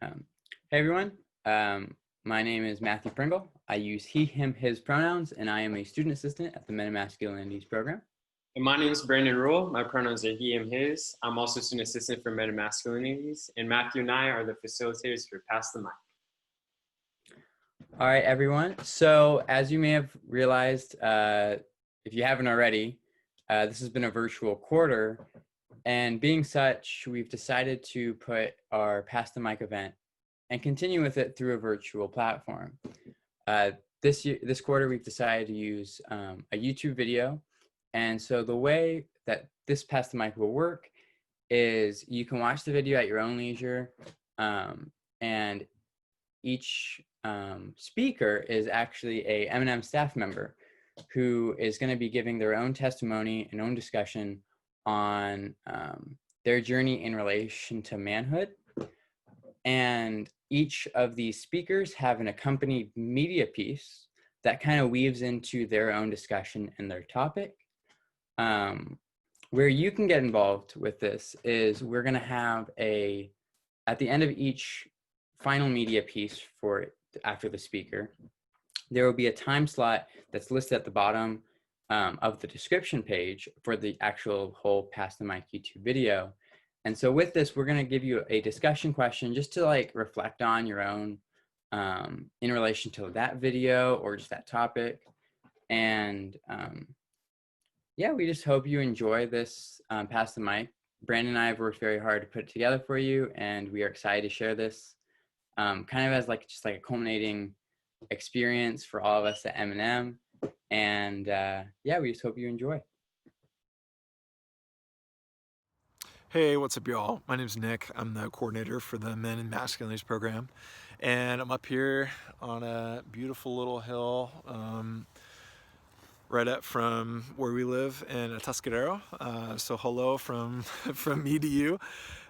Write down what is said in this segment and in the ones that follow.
Hey everyone, my name is Matthew Pringle. I use he, him, his pronouns, and I am a student assistant at the Men and Masculinities program. And my name is Brandon Roul. My pronouns are he, him, his. I'm also student assistant for Men and Masculinities. And Matthew and I are the facilitators for Pass the Mic. All right, everyone. So as you may have realized, if you haven't already, this has been a virtual quarter. And being such, we've decided to put our Pass the Mic event and continue with it through a virtual platform. This quarter, we've decided to use a YouTube video. And so the way that this Pass the Mic will work is you can watch the video at your own leisure, and each speaker is actually a M&M staff member who is going to be giving their own testimony and own discussion on their journey in relation to manhood. And each of these speakers have an accompanied media piece that kind of weaves into their own discussion and their topic. Where you can get involved with this is we're going to have at the end of each final media piece for after the speaker, there will be a time slot that's listed at the bottom of the description page for the actual whole Pass the Mic YouTube video. And so with this, we're going to give you a discussion question just to like reflect on your own in relation to that video or just that topic. And yeah, we just hope you enjoy this Pass the Mic. Brandon and I have worked very hard to put it together for you, and we are excited to share this kind of as just like a culminating experience for all of us at M&M. And yeah, we just hope you enjoy. Hey, what's up, y'all? My name's Nick. I'm the coordinator for the Men and Masculinities program, and I'm up here on a beautiful little hill right up from where we live in Atascadero. So hello from me to you,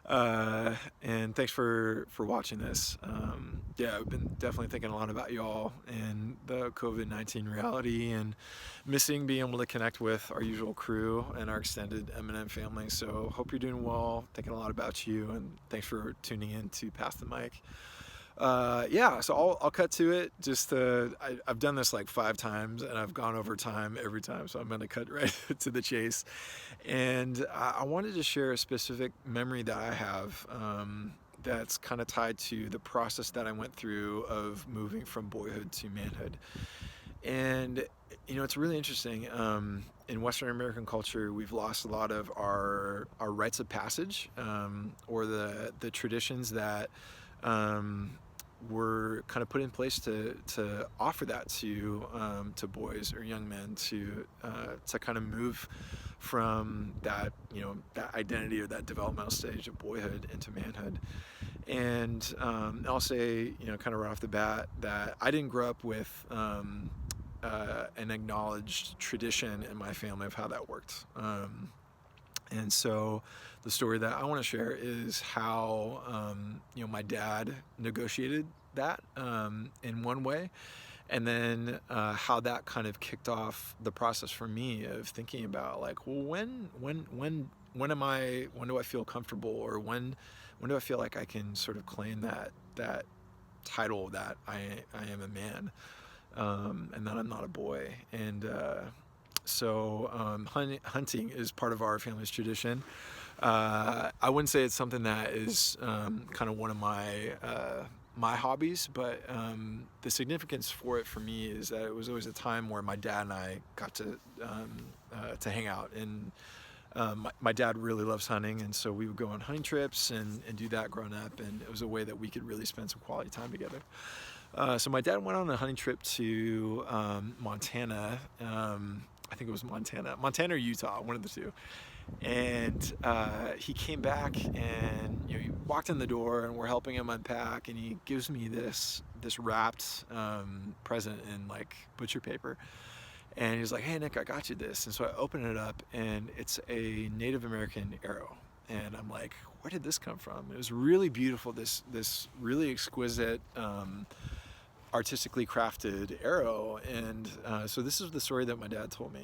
and thanks for watching this. Yeah, I've been definitely thinking a lot about y'all and the COVID-19 reality, and missing being able to connect with our usual crew and our extended M&M family. So hope you're doing well, thinking a lot about you, and thanks for tuning in to Pass the Mic. Yeah, so I'll cut to it. I've done this like 5 times, and I've gone over time every time, so I'm going to cut right to the chase. And I wanted to share a specific memory that I have that's kind of tied to the process that I went through of moving from boyhood to manhood. And you know, it's really interesting. In Western American culture, we've lost a lot of our rites of passage, or the traditions that were kind of put in place to offer that to boys or young men to kind of move from that, you know, that identity or that developmental stage of boyhood into manhood. And I'll say, you know, kind of right off the bat that I didn't grow up with an acknowledged tradition in my family of how that worked. And so the story that I want to share is how, you know, my dad negotiated that in one way, and then how that kind of kicked off the process for me of thinking about like, well, when do I feel comfortable, or when do I feel like I can sort of claim that title that I am a man, and that I'm not a boy. And so hunting is part of our family's tradition. I wouldn't say it's something that is kind of one of my hobbies, but the significance for it for me is that it was always a time where my dad and I got to hang out. And my dad really loves hunting, and so we would go on hunting trips and do that growing up, and it was a way that we could really spend some quality time together. So my dad went on a hunting trip to Montana. I think it was Montana or Utah, one of the two. And he came back, and you know, he walked in the door, and we're helping him unpack, and he gives me this wrapped present in like butcher paper. And he's like, "Hey Nick, I got you this." And so I open it up, and it's a Native American arrow. And I'm like, where did this come from? It was really beautiful, this really exquisite, artistically crafted arrow. And so this is the story that my dad told me.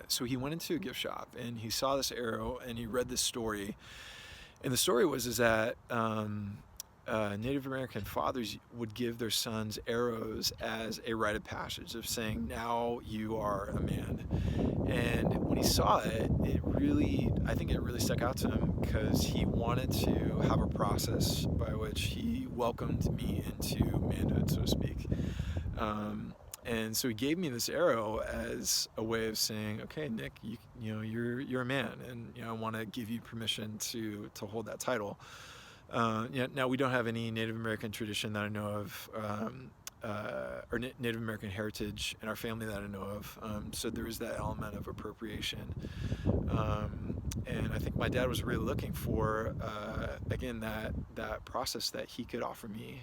So he went into a gift shop, and he saw this arrow, and he read this story. And the story is that Native American fathers would give their sons arrows as a rite of passage of saying, now you are a man. And when he saw it, I think it really stuck out to him, because he wanted to have a process by which he welcomed me into manhood, so to speak. And so he gave me this arrow as a way of saying, okay, Nick, you're a man, and I want to give you permission to hold that title. Now we don't have any Native American tradition that I know of, or Native American heritage in our family that I know of. So there is that element of appropriation. And I think my dad was really looking for, again, that process that he could offer me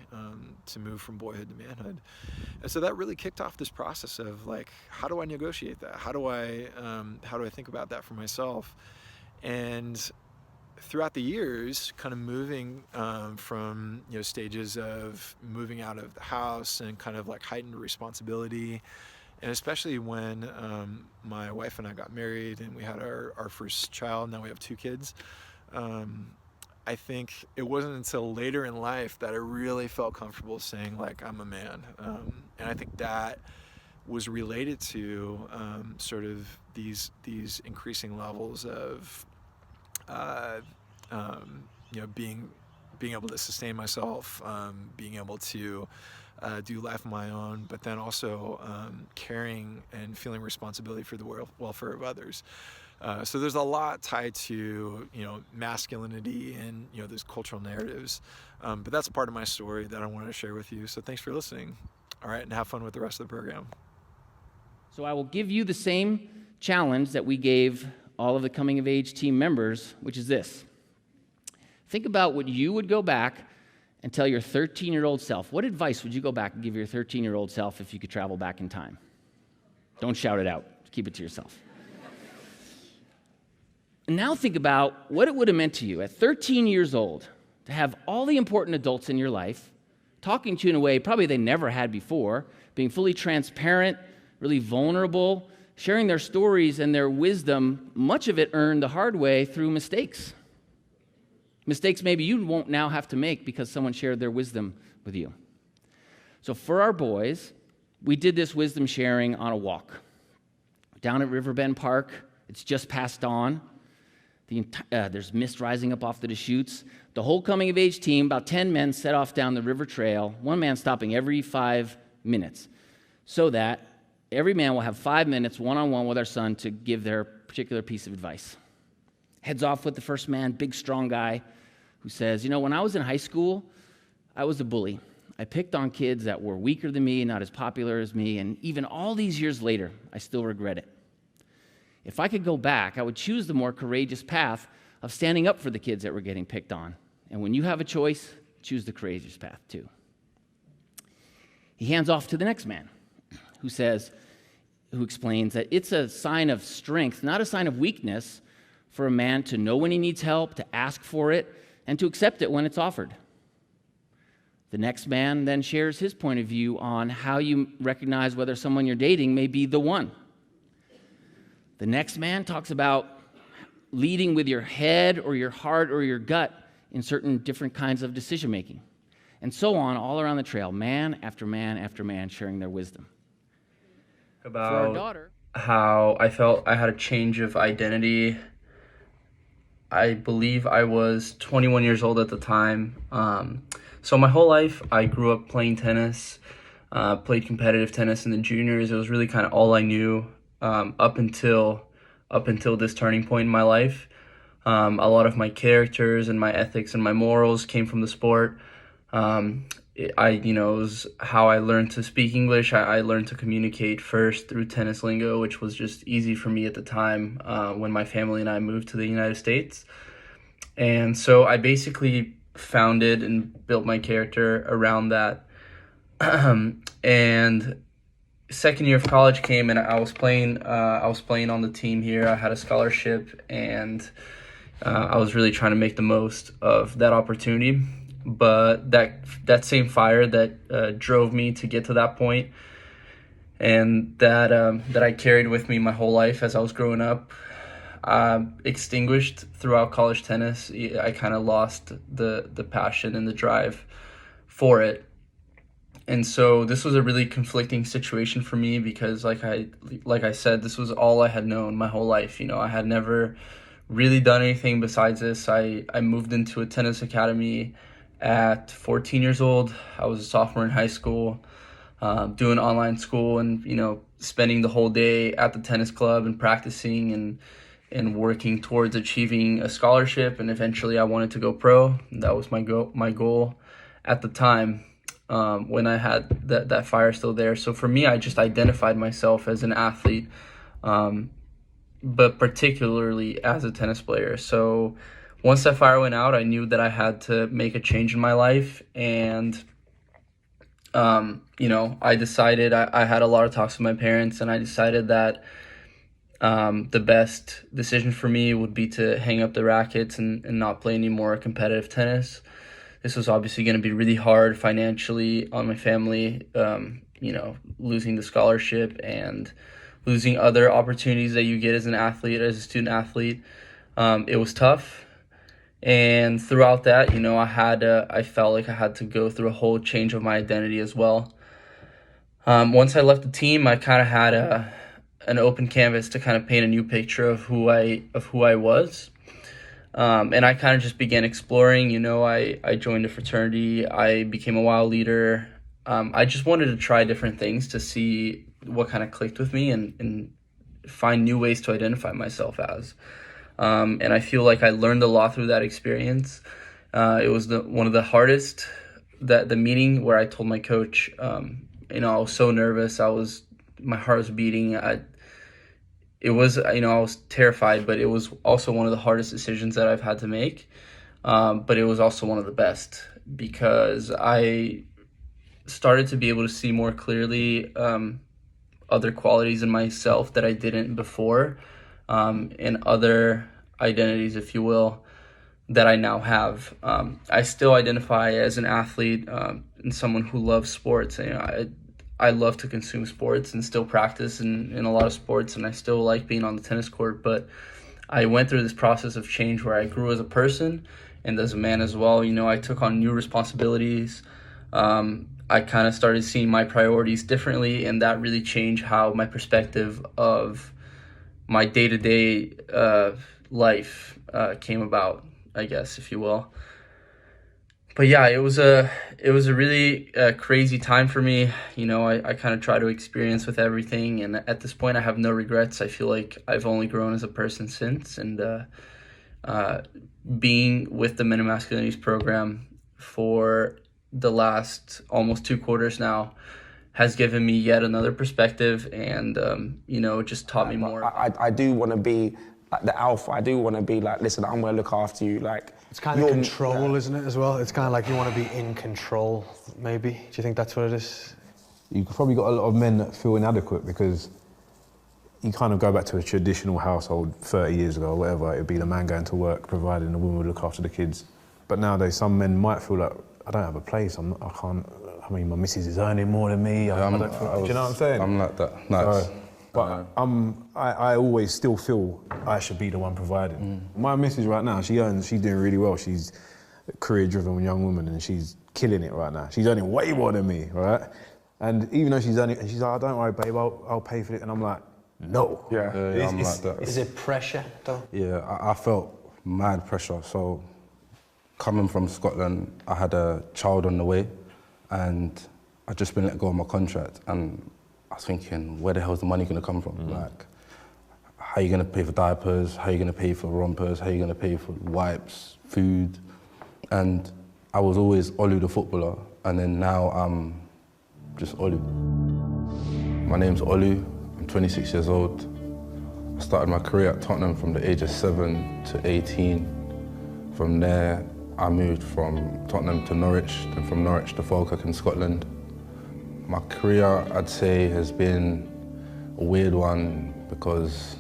to move from boyhood to manhood. And so that really kicked off this process of, like, how do I negotiate that? How do I think about that for myself? And throughout the years, kind of moving from stages of moving out of the house and kind of like heightened responsibility, and especially when my wife and I got married and we had our first child. Now we have 2 kids. I think it wasn't until later in life that I really felt comfortable saying, like, I'm a man. And I think that was related to sort of these increasing levels of being able to sustain myself, being able to do life on my own, but then also caring and feeling responsibility for the welfare of others. So there's a lot tied to masculinity and those cultural narratives, but that's a part of my story that I wanted to share with you. So thanks for listening. All right, and have fun with the rest of the program. So I will give you the same challenge that we gave all of the coming of age team members, which is this. Think about what you would go back and tell your 13-year-old self. What advice would you go back and give your 13-year-old self if you could travel back in time? Don't shout it out. Keep it to yourself. And now think about what it would have meant to you at 13 years old to have all the important adults in your life talking to you in a way probably they never had before, being fully transparent, really vulnerable, sharing their stories and their wisdom, much of it earned the hard way through mistakes. Mistakes maybe you won't now have to make because someone shared their wisdom with you. So for our boys, we did this wisdom sharing on a walk. Down at Riverbend Park, it's just past dawn. There's mist rising up off the Deschutes. The whole coming of age team, about 10 men, set off down the river trail, one man stopping every 5 minutes, so that every man will have 5 minutes one-on-one with our son to give their particular piece of advice. Heads off with the first man, big, strong guy, who says, when I was in high school, I was a bully. I picked on kids that were weaker than me, not as popular as me, and even all these years later, I still regret it. If I could go back, I would choose the more courageous path of standing up for the kids that were getting picked on. And when you have a choice, choose the courageous path too. He hands off to the next man, who explains that it's a sign of strength, not a sign of weakness, for a man to know when he needs help, to ask for it, and to accept it when it's offered. The next man then shares his point of view on how you recognize whether someone you're dating may be the one. The next man talks about leading with your head or your heart or your gut in certain different kinds of decision making. And so on, all around the trail, man after man after man sharing their wisdom. About For our daughter, how I felt I had a change of identity. I believe I was 21 years old at the time. So my whole life, I grew up playing tennis, played competitive tennis in the juniors. It was really kind of all I knew up until this turning point in my life. A lot of my characters and my ethics and my morals came from the sport. It was how I learned to speak English. I learned to communicate first through tennis lingo, which was just easy for me at the time when my family and I moved to the United States. And so I basically founded and built my character around that. And second year of college came, and I was playing on the team here. I had a scholarship, and I was really trying to make the most of that opportunity. But that same fire that drove me to get to that point, and that I carried with me my whole life as I was growing up, extinguished throughout college tennis. I kind of lost the passion and the drive for it. And so this was a really conflicting situation for me because like I said, this was all I had known my whole life. You know, I had never really done anything besides this. I moved into a tennis academy at 14 years old. I was a sophomore in high school, doing online school and, you know, spending the whole day at the tennis club and practicing and working towards achieving a scholarship. And eventually I wanted to go pro. That was my goal at the time. When I had that fire still there. So for me, I just identified myself as an athlete, but particularly as a tennis player. So once that fire went out, I knew that I had to make a change in my life. And, you know, I decided, I had a lot of talks with my parents, and I decided that the best decision for me would be to hang up the rackets and not play any more competitive tennis. This was obviously going to be really hard financially on my family, you know, losing the scholarship and losing other opportunities that you get as an athlete, as a student athlete. It was tough. And throughout that, you know, I felt like I had to go through a whole change of my identity as well. Once I left the team, I kind of had an open canvas to kind of paint a new picture of who I was. And I kind of just began exploring. You know, I joined a fraternity. I became a WOW leader. I just wanted to try different things to see what kind of clicked with me and find new ways to identify myself as. And I feel like I learned a lot through that experience. It was one of the hardest, the meeting where I told my coach, you know, I was so nervous. My heart was beating. It was, you know, I was terrified, but it was also one of the hardest decisions that I've had to make. But it was also one of the best because I started to be able to see more clearly other qualities in myself that I didn't before, and other identities, if you will, that I now have. I still identify as an athlete and someone who loves sports. You know, I love to consume sports and still practice in a lot of sports, and I still like being on the tennis court. But I went through this process of change where I grew as a person and as a man as well. You know, I took on new responsibilities. I kind of started seeing my priorities differently, and that really changed how my perspective of my day-to-day life came about, I guess, if you will. But yeah, it was a really crazy time for me. You know, I kind of try to experience with everything, and at this point I have no regrets. I feel like I've only grown as a person since, and being with the Men and Masculinities program for the last almost 2 quarters now has given me yet another perspective, and you know, just taught me more. I do want to be like the alpha. I do want to be like, listen, I'm going to look after you. Like, it's kind of control, isn't it, as well? It's kind of like you want to be in control, maybe. Do you think that's what it is? You've probably got a lot of men that feel inadequate because you kind of go back to a traditional household 30 years ago or whatever. It'd be the man going to work, providing the woman would look after the kids. But nowadays, some men might feel like, I don't have a place. I mean, my missus is earning more than me. I don't feel, do you know what I'm saying? I'm like that. Nice. But I always still feel I should be the one providing. My missus right now, she's doing really well. She's a career-driven young woman and she's killing it right now. She's earning way more than me, right? And even though she's earning, and she's like, oh, don't worry, babe, I'll pay for it. And I'm like, no. Yeah, I'm like that. Is it pressure, though? Yeah, I felt mad pressure. So coming from Scotland, I had a child on the way and I'd just been let go of my contract. And I was thinking, where the hell's the money gonna come from? Like, how are you gonna pay for diapers? How are you gonna pay for rompers? How are you gonna pay for wipes, food? And I was always Olu the footballer, and then now I'm just Olu. My name's Olu, I'm 26 years old. I started my career at Tottenham from the age of 7 to 18. From there, I moved from Tottenham to Norwich, then from Norwich to Falkirk in Scotland. My career, I'd say, has been a weird one because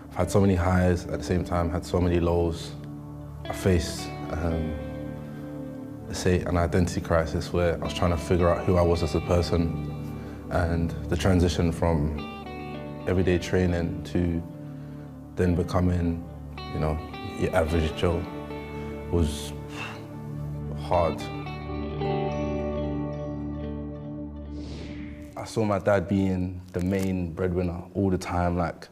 I've had so many highs, at the same time had so many lows. I faced, let's say, an identity crisis where I was trying to figure out who I was as a person, and the transition from everyday training to then becoming, you know, your average Joe was hard. I saw my dad being the main breadwinner all the time, like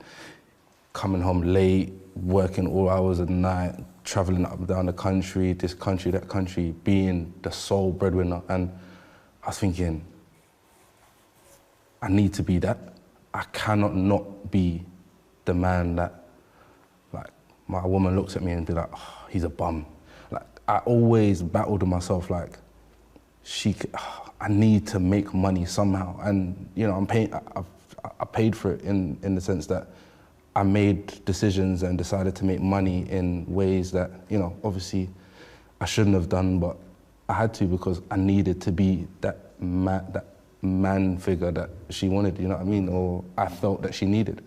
coming home late, working all hours of the night, traveling up and down the country, this country, that country, being the sole breadwinner. And I was thinking, I need to be that. I cannot not be the man that, like, my woman looks at me and be like, oh, he's a bum. Like, I always battled with myself, like, I need to make money somehow. And, you know, I paid for it in the sense that I made decisions and decided to make money in ways that, you know, obviously I shouldn't have done, but I had to because I needed to be that man figure that she wanted, you know what I mean? Or I felt that she needed.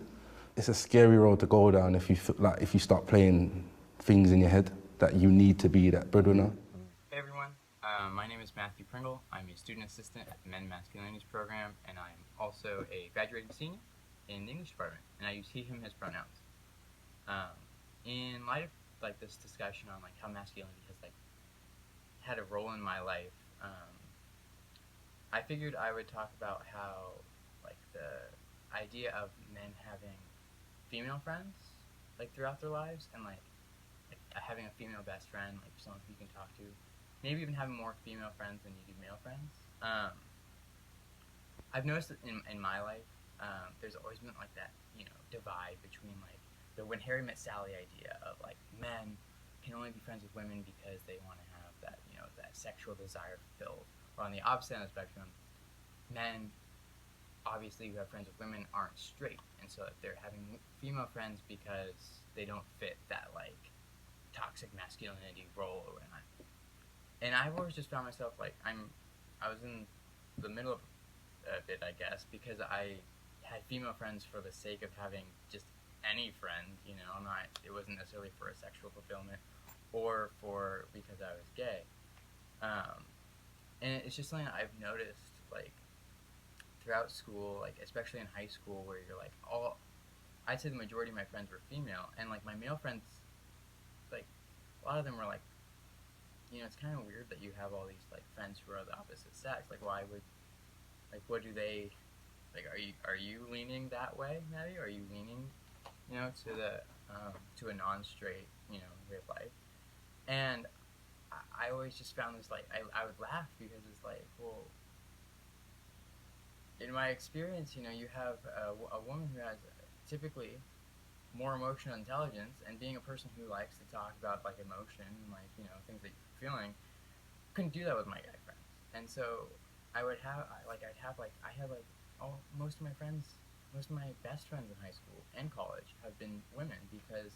It's a scary road to go down if you start playing things in your head that you need to be that breadwinner. Hey everyone, my name is Matthew Pringle. I'm a student assistant at the Men Masculinities program, and I'm also a graduating senior in the English department, and I use he, him, his pronouns. In light of like this discussion on like how masculinity has like had a role in my life, I figured I would talk about how like the idea of men having female friends like throughout their lives, and like having a female best friend, like someone who you can talk to, maybe even having more female friends than you do male friends. I've noticed that in my life, there's always been like that, you know, divide between like the when Harry met Sally idea of like men can only be friends with women because they want to have that, you know, that sexual desire fulfilled. Or on the opposite end of the spectrum, men obviously who have friends with women aren't straight, and so they're having female friends because they don't fit that like toxic masculinity role or whatnot. And I've always just found myself like I was in the middle of it, I guess, because I had female friends for the sake of having just any friend, you know, it wasn't necessarily for a sexual fulfillment or for because I was gay. And it's just something I've noticed like throughout school, like especially in high school, where you're like I'd say the majority of my friends were female, and like my male friends, like a lot of them were like, you know, it's kind of weird that you have all these like friends who are the opposite sex. Like, why would, like, what do they, like, are you leaning that way, Maddie? Are you leaning, you know, to a non-straight, you know, way of life? And I always just found this, like, I would laugh because it's like, well, in my experience, you know, you have a woman who has typically more emotional intelligence, and being a person who likes to talk about like emotion and like, you know, things that you're feeling, couldn't do that with my guy friends. And so I had most of my friends, most of my best friends in high school and college have been women, because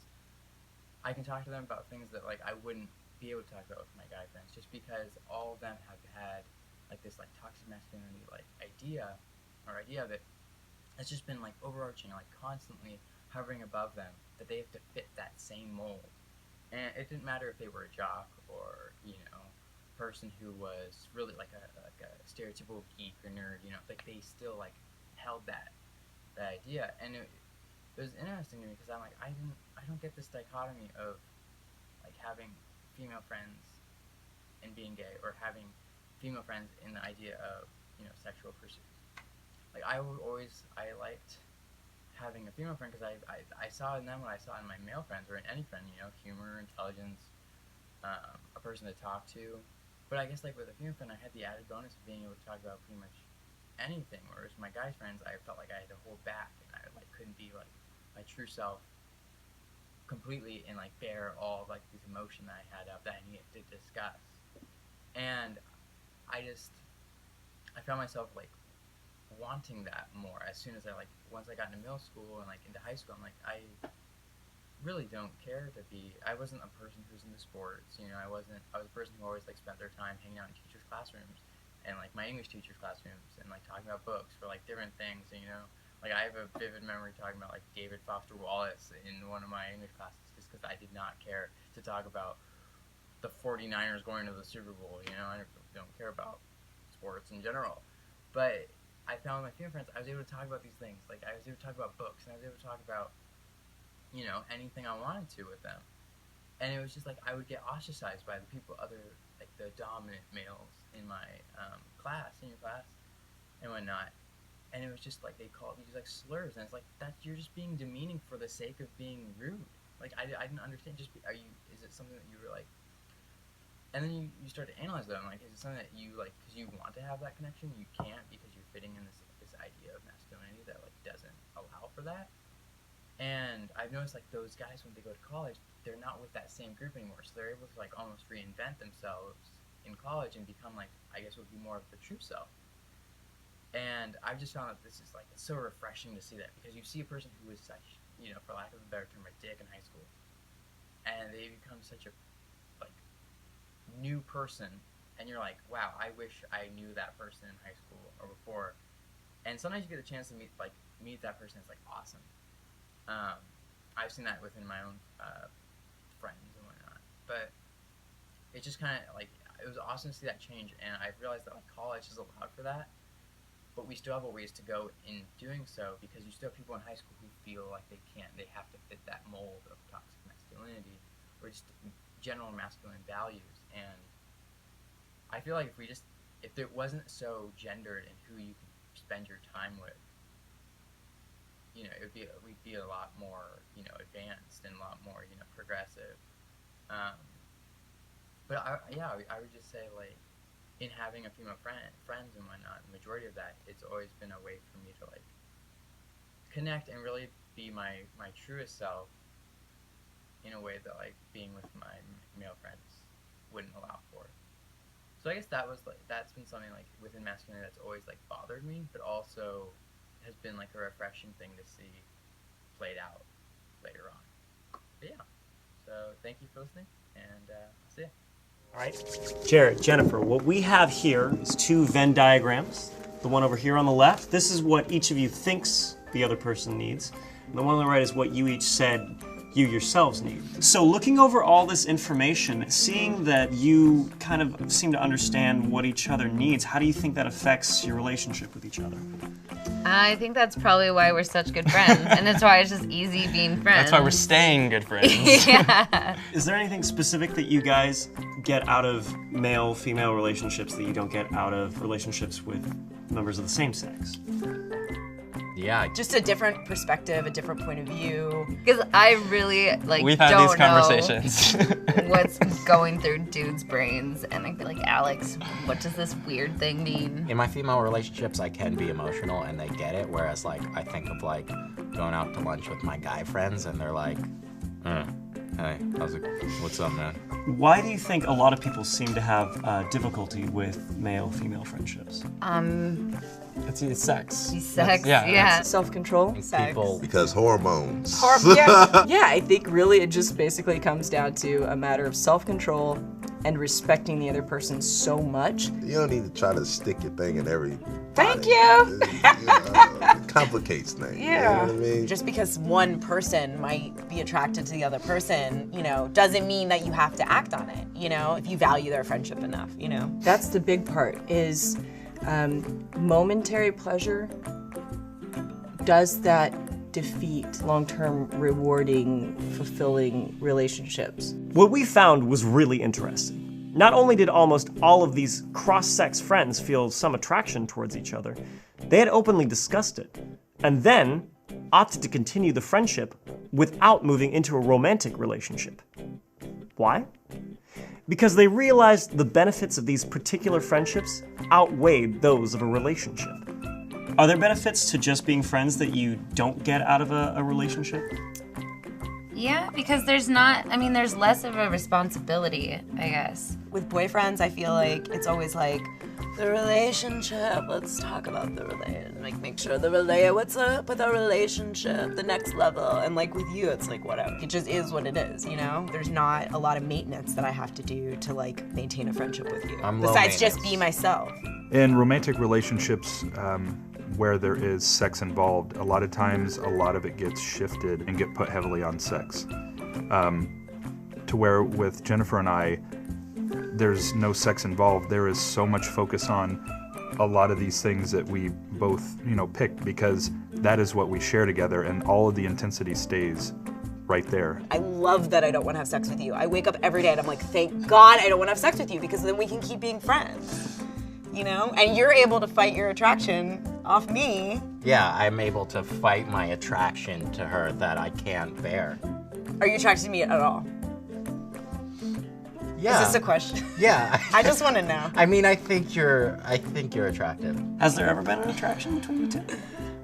I can talk to them about things that like I wouldn't be able to talk about with my guy friends, just because all of them have had like this like toxic masculinity like idea of it. It's just been like overarching, like constantly hovering above them, that they have to fit that same mold. And it didn't matter if they were a jock or, you know, person who was really like a stereotypical geek or nerd, you know, like they still like held that idea. And it was interesting to me because I'm like, I don't get this dichotomy of like having female friends and being gay, or having female friends in the idea of, you know, sexual pursuits. Like I liked having a female friend because I saw in them what I saw in my male friends, or in any friend, you know, humor, intelligence, a person to talk to. But I guess like with a female friend, I had the added bonus of being able to talk about pretty much anything, whereas my guy friends, I felt like I had to hold back, and I like couldn't be like my true self completely and like bear all of, like this emotion that I had up that I needed to discuss. And I found myself like wanting that more as soon as once I got into middle school and like into high school. I'm like, I really don't care to be, I wasn't a person who's into sports, you know, I was a person who always like spent their time hanging out in teachers' classrooms and like my English teachers' classrooms and like talking about books for like different things, you know. Like I have a vivid memory talking about like David Foster Wallace in one of my English classes, just because I did not care to talk about the 49ers going to the Super Bowl, you know. I don't care about sports in general. But I found with my female friends, I was able to talk about these things. Like I was able to talk about books, and I was able to talk about you know, anything I wanted to with them. And it was just like I would get ostracized by the people, like the dominant males in my senior class, and whatnot. And it was just like they called these like slurs, and it's like that you're just being demeaning for the sake of being rude. Like I didn't understand. Is it something that you were like? And then you start to analyze that. I'm like, is it something that you like because you want to have that connection? You can't because you're fitting in this idea of masculinity that like doesn't allow for that. And I've noticed like those guys when they go to college, they're not with that same group anymore, so they're able to like almost reinvent themselves in college and become like I guess would be more of the true self. And I've just found that this is like it's so refreshing to see that because you see a person who is such, you know, for lack of a better term, a dick in high school, and they become such a like new person, and you're like, wow, I wish I knew that person in high school or before. And sometimes you get the chance to meet that person. It's like awesome. I've seen that within my own friends and whatnot, but it just kind of like it was awesome to see that change, and I realized that like college is allowed for that, but we still have a ways to go in doing so because you still have people in high school who feel like they have to fit that mold of toxic masculinity or just general masculine values. And I feel like if it wasn't so gendered in who you can spend your time with, you know, we'd be a lot more, you know, advanced and a lot more, you know, progressive. But I would just say like, in having a female friends and whatnot, the majority of that, it's always been a way for me to like connect and really be my truest self in a way that like being with my male friends wouldn't allow for. So I guess that's been something like within masculinity that's always like bothered me, but also has been like a refreshing thing to see played out later on. But yeah, so thank you for listening, and I'll see ya. All right, Jared, Jennifer, what we have here is two Venn diagrams. The one over here on the left, this is what each of you thinks the other person needs. And the one on the right is what you each said you yourselves need. So looking over all this information, seeing that you kind of seem to understand what each other needs, how do you think that affects your relationship with each other? I think that's probably why we're such good friends, and that's why it's just easy being friends. That's why we're staying good friends. Yeah. Is there anything specific that you guys get out of male-female relationships that you don't get out of relationships with members of the same sex? Yeah. Just a different perspective, a different point of view. Because I really We've had these conversations. What's going through dudes' brains, and I feel like, Alex, what does this weird thing mean? In my female relationships, I can be emotional and they get it, whereas like I think of like going out to lunch with my guy friends and they're like, hey, what's up, man? Why do you think a lot of people seem to have difficulty with male-female friendships? It's sex. Sex, yeah. Self-control. Because hormones. Yeah, I think really it just basically comes down to a matter of self-control and respecting the other person so much. You don't need to try to stick your thing in every. Thank you. It complicates things. Yeah. You know what I mean? Just because one person might be attracted to the other person, you know, doesn't mean that you have to act on it, you know, if you value their friendship enough, you know. That's the big part is momentary pleasure. Does that defeat long-term rewarding, fulfilling relationships? What we found was really interesting. Not only did almost all of these cross-sex friends feel some attraction towards each other, they had openly discussed it, and then opted to continue the friendship without moving into a romantic relationship. Why? Because they realized the benefits of these particular friendships outweighed those of a relationship. Are there benefits to just being friends that you don't get out of a relationship? Yeah, because there's less of a responsibility, I guess. With boyfriends, I feel like it's always like, the relationship, let's talk about the relationship, like make sure what's up with our relationship, the next level, and like with you, it's like whatever. It just is what it is, you know? There's not a lot of maintenance that I have to do to like maintain a friendship with you, besides just be myself. In romantic relationships, where there is sex involved, a lot of times a lot of it gets shifted and get put heavily on sex. To where with Jennifer and I, there's no sex involved. There is so much focus on a lot of these things that we both, pick because that is what we share together, and all of the intensity stays right there. I love that I don't want to have sex with you. I wake up every day and I'm like, thank God I don't want to have sex with you, because then we can keep being friends, you know? And you're able to fight your attraction off me. Yeah, I'm able to fight my attraction to her that I can't bear. Are you attracted to me at all? Yeah. Is this a question? Yeah. I just want to know. I mean, I think you're attractive. Has there ever been an attraction between you two?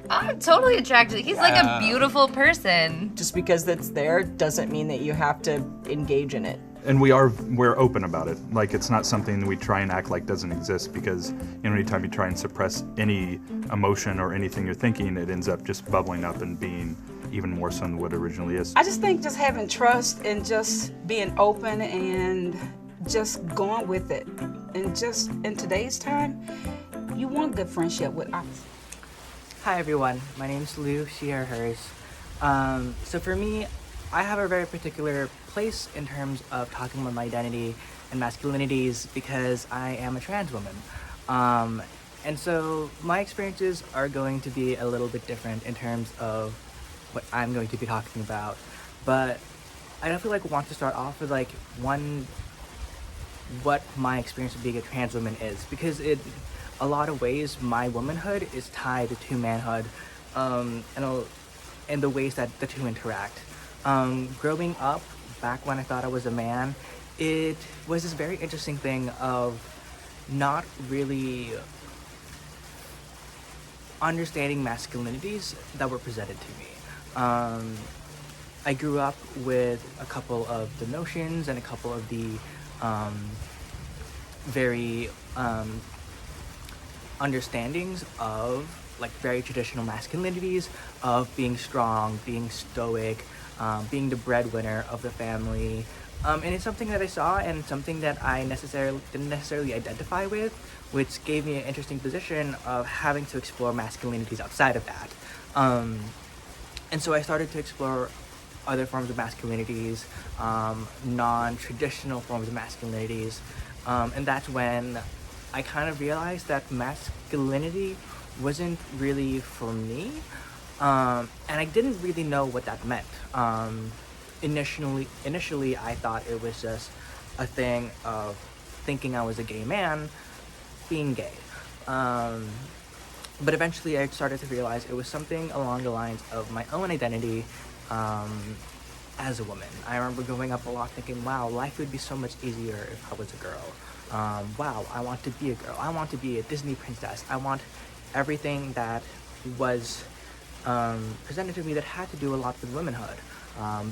I'm totally attracted. He's like a beautiful person. Just because that's there doesn't mean that you have to engage in it. And we're open about it. Like, it's not something we try and act like doesn't exist, because anytime you try and suppress any emotion or anything you're thinking, it ends up just bubbling up and being even more so than what it originally is. I just think just having trust and just being open and just going with it. And just in today's time, you want good friendship with us. Hi everyone, my name's Lou, she, her, hers. So for me, I have a very particular place in terms of talking about my identity and masculinities because I am a trans woman. And so my experiences are going to be a little bit different in terms of what I'm going to be talking about. But I definitely want to start off with what my experience of being a trans woman is, because in a lot of ways my womanhood is tied to manhood, and the ways that the two interact. Growing up, back when I thought I was a man, it was this very interesting thing of not really understanding masculinities that were presented to me. I grew up with a couple of the notions and a couple of the very understandings of like very traditional masculinities, of being strong, being stoic, being the breadwinner of the family. And it's something that I saw and something that I didn't necessarily identify with, which gave me an interesting position of having to explore masculinities outside of that. And so I started to explore other forms of masculinities, non-traditional forms of masculinities, and that's when I kind of realized that masculinity wasn't really for me, and I didn't really know what that meant. Initially, I thought it was just a thing of thinking I was a gay man, being gay. But eventually I started to realize it was something along the lines of my own identity as a woman. I remember growing up a lot thinking, wow, life would be so much easier if I was a girl. Wow, I want to be a girl. I want to be a Disney princess. I want everything that was presented to me that had to do a lot with womanhood.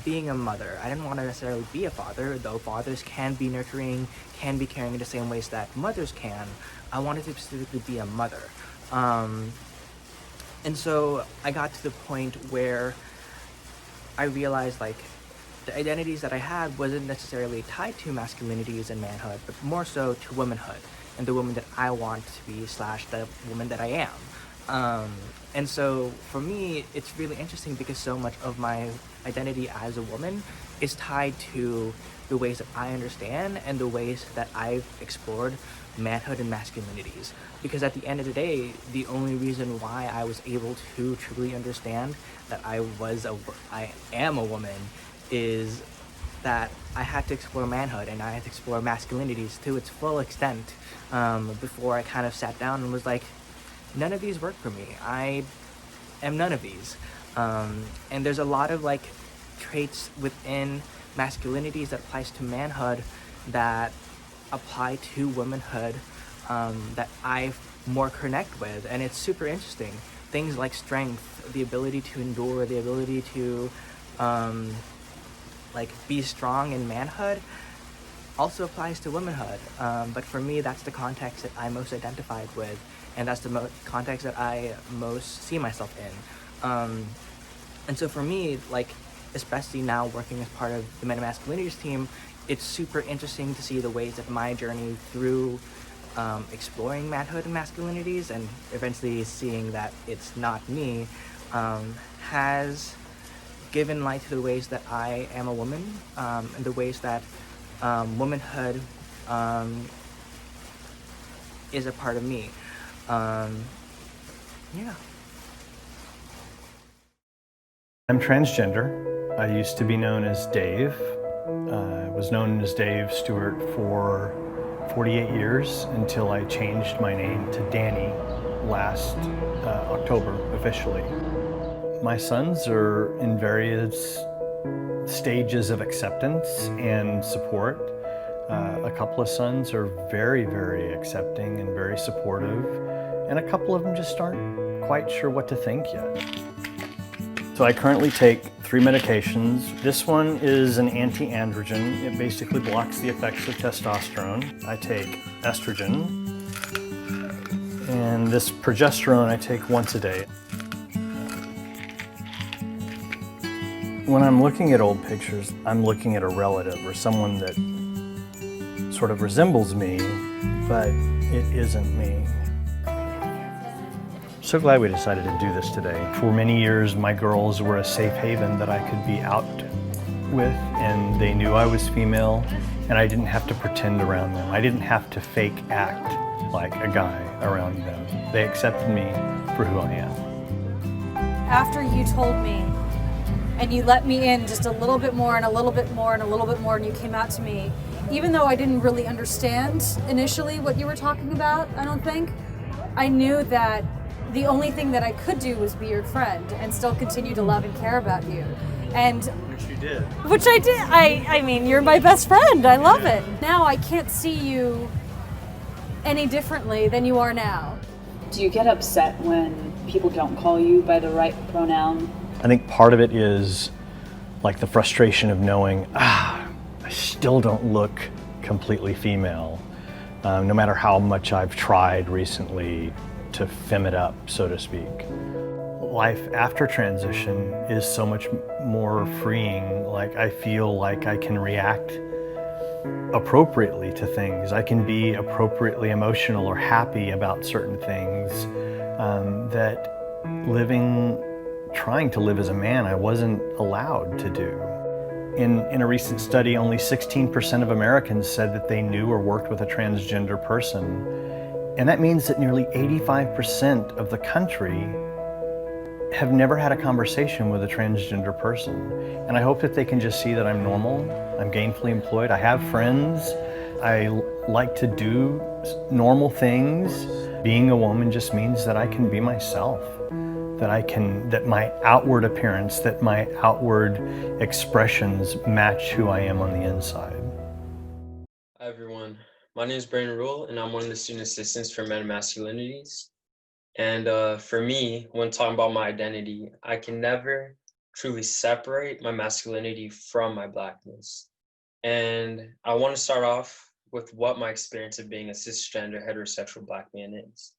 Being a mother. I didn't want to necessarily be a father, though fathers can be nurturing, can be caring in the same ways that mothers can. I wanted to specifically be a mother. And so I got to the point where I realized like the identities that I had wasn't necessarily tied to masculinities and manhood, but more so to womanhood and the woman that I want to be / the woman that I am. And so for me, it's really interesting because so much of my identity as a woman is tied to the ways that I understand and the ways that I've explored manhood and masculinities. Because at the end of the day, the only reason why I was able to truly understand that I am a woman is that I had to explore manhood and I had to explore masculinities to its full extent before I kind of sat down and was like, none of these work for me. I am none of these. And there's a lot of like traits within masculinities that applies to manhood that apply to womanhood that I more connect with, and it's super interesting. Things like strength, the ability to endure, the ability to like be strong in manhood also applies to womanhood. But for me, that's the context that I most identified with, and that's the context that I most see myself in. And so for me, like, especially now working as part of the Men and Masculinities team, it's super interesting to see the ways that my journey through exploring manhood and masculinities and eventually seeing that it's not me has given light to the ways that I am a woman and the ways that womanhood is a part of me. Yeah. I'm transgender. I used to be known as Dave. I was known as Dave Stewart for 48 years until I changed my name to Danny last October officially. My sons are in various stages of acceptance and support. A couple of sons are very, very accepting and very supportive, and a couple of them just aren't quite sure what to think yet. So I currently take 3 medications. This one is an anti-androgen. It basically blocks the effects of testosterone. I take estrogen. And this progesterone I take once a day. When I'm looking at old pictures, I'm looking at a relative or someone that sort of resembles me, but it isn't me. So glad we decided to do this today. For many years, my girls were a safe haven that I could be out with, and they knew I was female, and I didn't have to pretend around them. I didn't have to fake act like a guy around them. They accepted me for who I am. After you told me, and you let me in just a little bit more and a little bit more and a little bit more, and you came out to me, even though I didn't really understand initially what you were talking about, I don't think, I knew that the only thing that I could do was be your friend and still continue to love and care about you. And Which you did. Which I did. I mean, you're my best friend. I love it. Now I can't see you any differently than you are now. Do you get upset when people don't call you by the right pronoun? I think part of it is like the frustration of knowing, I still don't look completely female, no matter how much I've tried recently to fem it up, so to speak. Life after transition is so much more freeing. Like, I feel like I can react appropriately to things. I can be appropriately emotional or happy about certain things that trying to live as a man, I wasn't allowed to do. In a recent study, only 16% of Americans said that they knew or worked with a transgender person. And that means that nearly 85% of the country have never had a conversation with a transgender person. And I hope that they can just see that I'm normal, I'm gainfully employed, I have friends, I like to do normal things. Being a woman just means that I can be myself, that my outward appearance, that my outward expressions match who I am on the inside. Hi everyone, my name is Brandon Roul and I'm one of the student assistants for Men and Masculinities. And for me, when talking about my identity, I can never truly separate my masculinity from my blackness. And I want to start off with what my experience of being a cisgender heterosexual black man is.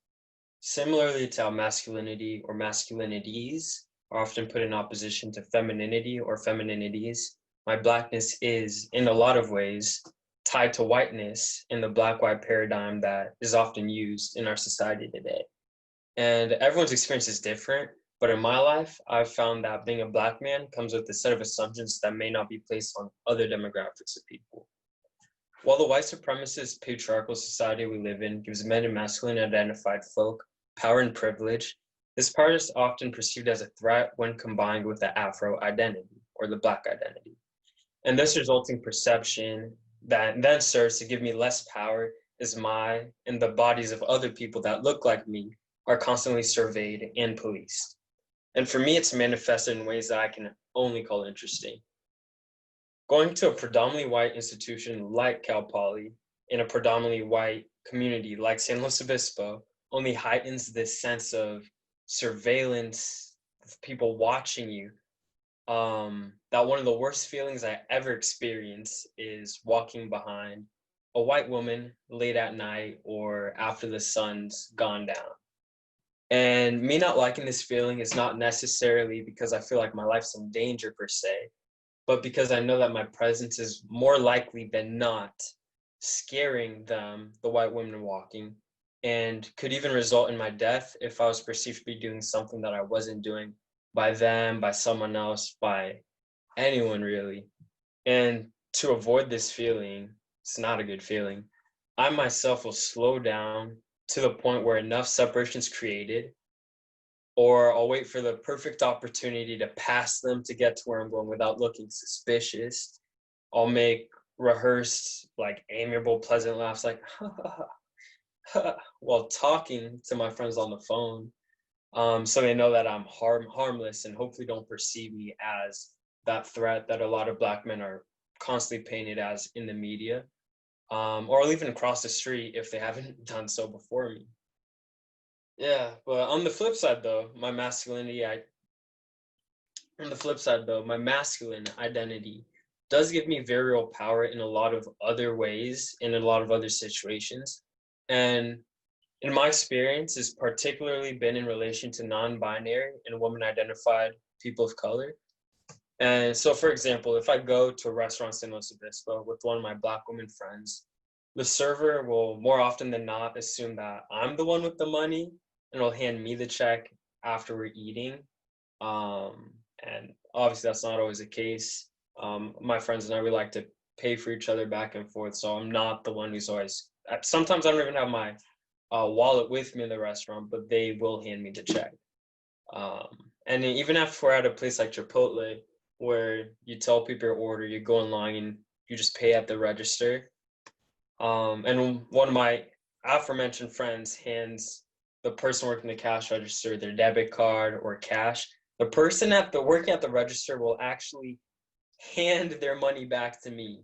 Similarly to how masculinity or masculinities are often put in opposition to femininity or femininities, my blackness is, in a lot of ways, tied to whiteness in the black-white paradigm that is often used in our society today. And everyone's experience is different, but in my life, I've found that being a black man comes with a set of assumptions that may not be placed on other demographics of people. While the white supremacist patriarchal society we live in gives men and masculine identified folk power and privilege, this power is often perceived as a threat when combined with the Afro identity or the black identity. And this resulting perception that then serves to give me less power as my and the bodies of other people that look like me are constantly surveyed and policed. And for me, it's manifested in ways that I can only call interesting. Going to a predominantly white institution like Cal Poly in a predominantly white community like San Luis Obispo only heightens this sense of surveillance, of people watching you. That one of the worst feelings I ever experienced is walking behind a white woman late at night or after the sun's gone down. And me not liking this feeling is not necessarily because I feel like my life's in danger per se, but because I know that my presence is more likely than not scaring them, the white women walking, and could even result in my death if I was perceived to be doing something that I wasn't doing by them, by someone else, by anyone really. And to avoid this feeling, it's not a good feeling, I myself will slow down to the point where enough separation is created or I'll wait for the perfect opportunity to pass them to get to where I'm going without looking suspicious. I'll make rehearsed, like, amiable, pleasant laughs, like, ha, ha, ha, while talking to my friends on the phone. So they know that I'm harmless and hopefully don't perceive me as that threat that a lot of Black men are constantly painted as in the media. Or I'll even cross the street if they haven't done so before me. Yeah, but on the flip side though, my masculine identity does give me very real power in a lot of other ways, in a lot of other situations. And in my experience, it's particularly been in relation to non-binary and woman-identified people of color. And so, for example, if I go to a restaurant in San Luis Obispo with one of my Black women friends, the server will more often than not assume that I'm the one with the money and will hand me the check after we're eating. And obviously that's not always the case. My friends and I, we like to pay for each other back and forth. So I'm not the one who's always, sometimes I don't even have my wallet with me in the restaurant, but they will hand me the check. And even if we're at a place like Chipotle, where you tell people your order, you go in line and you just pay at the register. And one of my aforementioned friends hands the person working the cash register their debit card or cash. The person working at the register will actually hand their money back to me,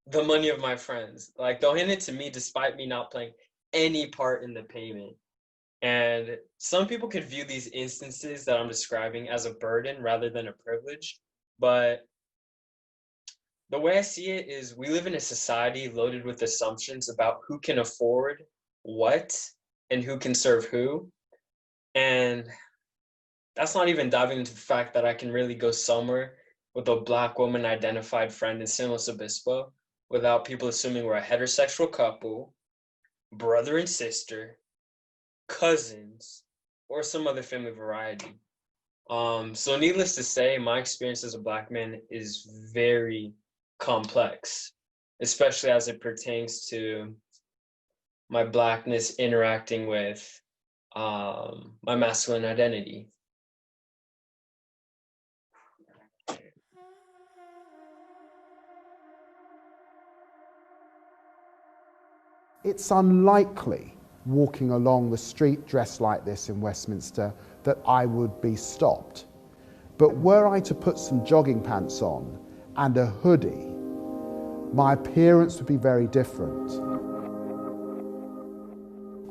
the money of my friends. Like, they'll hand it to me despite me not playing any part in the payment. And some people could view these instances that I'm describing as a burden rather than a privilege. But the way I see it is, we live in a society loaded with assumptions about who can afford what and who can serve who. And that's not even diving into the fact that I can really go somewhere with a Black woman identified friend in San Luis Obispo without people assuming we're a heterosexual couple, brother and sister, cousins, or some other family variety. So needless to say, my experience as a Black man is very complex, especially as it pertains to my Blackness interacting with my masculine identity. It's unlikely, walking along the street dressed like this in Westminster, that I would be stopped. But were I to put some jogging pants on and a hoodie, my appearance would be very different.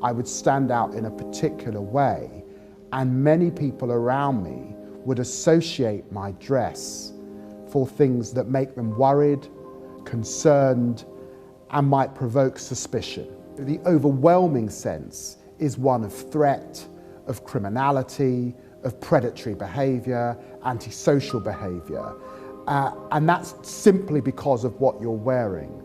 I would stand out in a particular way, and many people around me would associate my dress for things that make them worried, concerned, and might provoke suspicion. The overwhelming sense is one of threat, of criminality, of predatory behavior, antisocial behavior, and that's simply because of what you're wearing.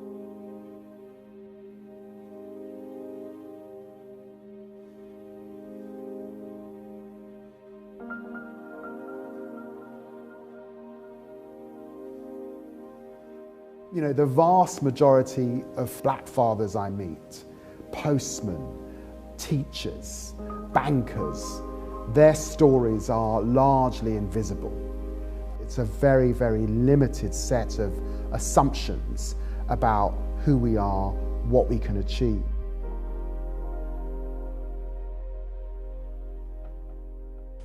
You know, the vast majority of Black fathers I meet, postmen, teachers, bankers, their stories are largely invisible. It's a very, very limited set of assumptions about who we are, what we can achieve.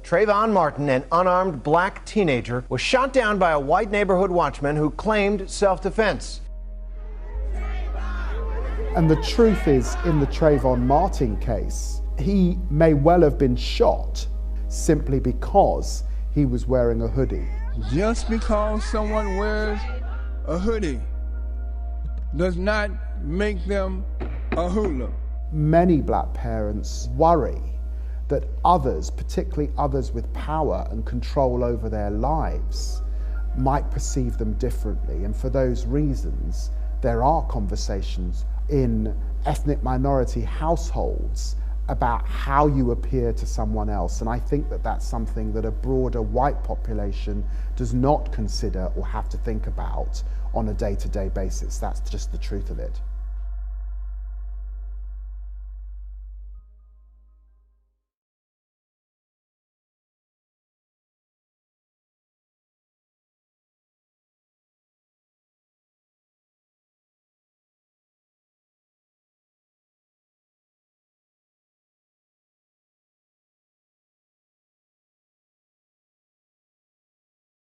Trayvon Martin, an unarmed Black teenager, was shot down by a white neighborhood watchman who claimed self-defense. And the truth is, in the Trayvon Martin case, he may well have been shot simply because he was wearing a hoodie. Just because someone wears a hoodie does not make them a hoodlum. Many Black parents worry that others, particularly others with power and control over their lives, might perceive them differently. And for those reasons, there are conversations in ethnic minority households about how you appear to someone else. And I think that that's something that a broader white population does not consider or have to think about on a day-to-day basis. That's just the truth of it.